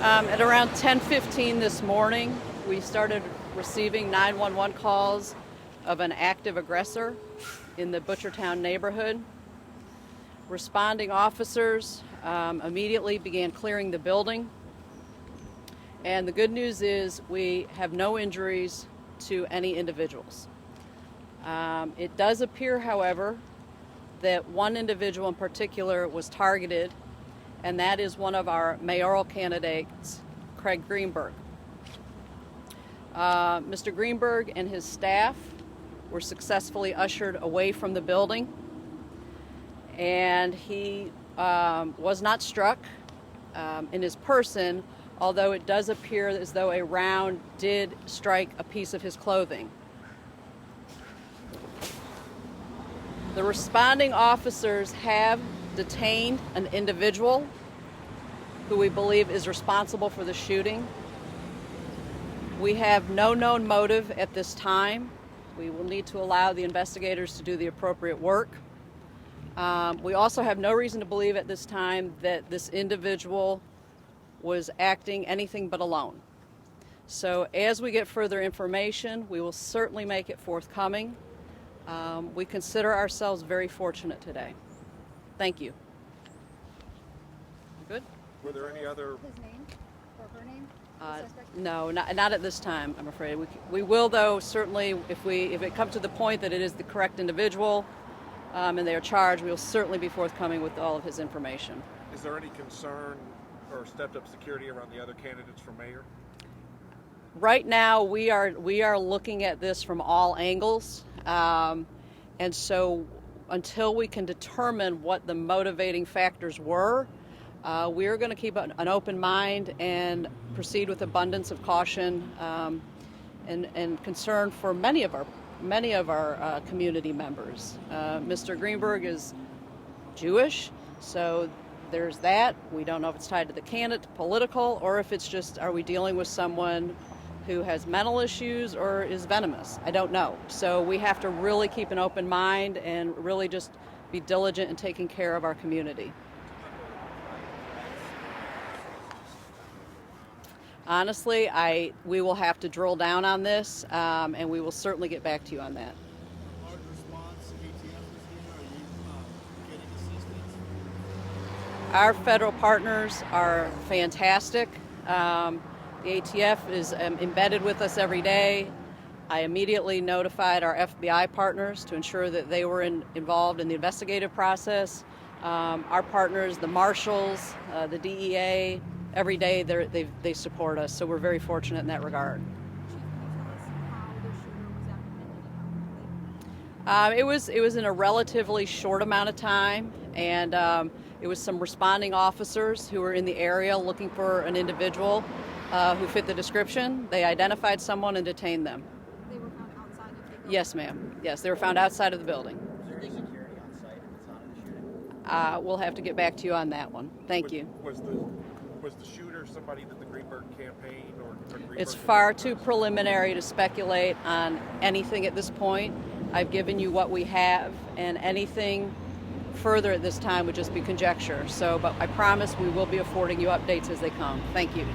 At around 10:15 this morning, we started receiving 911 calls of an active aggressor in the Butchertown neighborhood. Responding officers immediately began clearing the building. And the good news is we have no injuries to any individuals. It does appear, however, that one individual in particular was targeted, and that is one of our mayoral candidates, Craig Greenberg. Mr. Greenberg and his staff were successfully ushered away from the building, and he was not struck in his person, although it does appear as though a round did strike a piece of his clothing. The responding officers have detained an individual who we believe is responsible for the shooting. We have no known motive at this time. We will need to allow the investigators to do the appropriate work. We also have no reason to believe at this time that this individual was acting anything but alone. So as we get further information, we will certainly make it forthcoming. We consider ourselves very fortunate today. Thank you. Good? Were there any other? His name or her name? No, not at this time, I'm afraid. We will, though, certainly, if it comes to the point that it is the correct individual and they are charged, we will certainly be forthcoming with all of his information. Is there any concern or stepped-up security around the other candidates for mayor? Right now, we are looking at this from all angles, and so until we can determine what the motivating factors were, we are going to keep an open mind and proceed with abundance of caution and concern for many of our community members. Mr. Greenberg is Jewish, so there's that. We don't know if it's tied to the candidate, political, or if it's just, are we dealing with someone who has mental issues or is venomous? I don't know. So we have to really keep an open mind and really just be diligent in taking care of our community. Honestly, we will have to drill down on this, and we will certainly get back to you on that. Large response, ATF is here. Are you getting assistance? Our federal partners are fantastic. The ATF is embedded with us every day. I immediately notified our FBI partners to ensure that they were involved in the investigative process. Our partners, the marshals, the DEA, every day they support us, so we're very fortunate in that regard. It was in a relatively short amount of time, and it was some responding officers who were in the area looking for an individual who fit the description. They identified someone and detained them. They were found outside of the building? Yes, ma'am. Yes, they were found outside of the building. Is there any security on site at the time of the shooting? We'll have to get back to you on that one. Thank you. Was the shooter somebody that the Greenberg campaign or Greenberg? It's far too preliminary to speculate on anything at this point. I've given you what we have, and anything further at this time would just be conjecture. But I promise we will be affording you updates as they come. Thank you.